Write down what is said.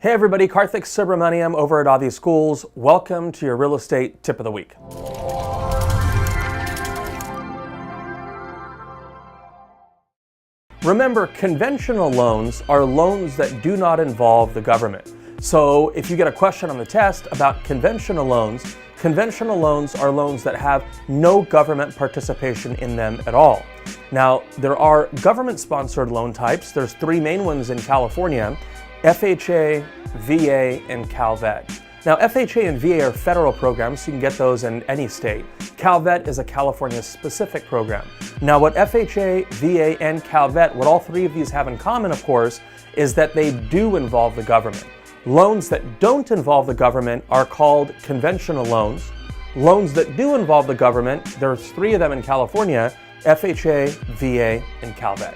Hey everybody, Kartik Subramaniam over at ADHI Schools. Welcome to your real estate tip of the week. Remember, conventional loans are loans that do not involve the government. So if you get a question on the test about conventional loans are loans that have no government participation in them at all. Now, there are government-sponsored loan types. There's three main ones in California: FHA, VA, and CalVet. Now, FHA and VA are federal programs, so you can get those in any state. CalVet is a California-specific program. Now, what FHA, VA, and CalVet, what all three of these have in common, of course, is that they do involve the government. Loans that don't involve the government are called conventional loans. Loans that do involve the government, there's three of them in California: FHA, VA, and CalVet.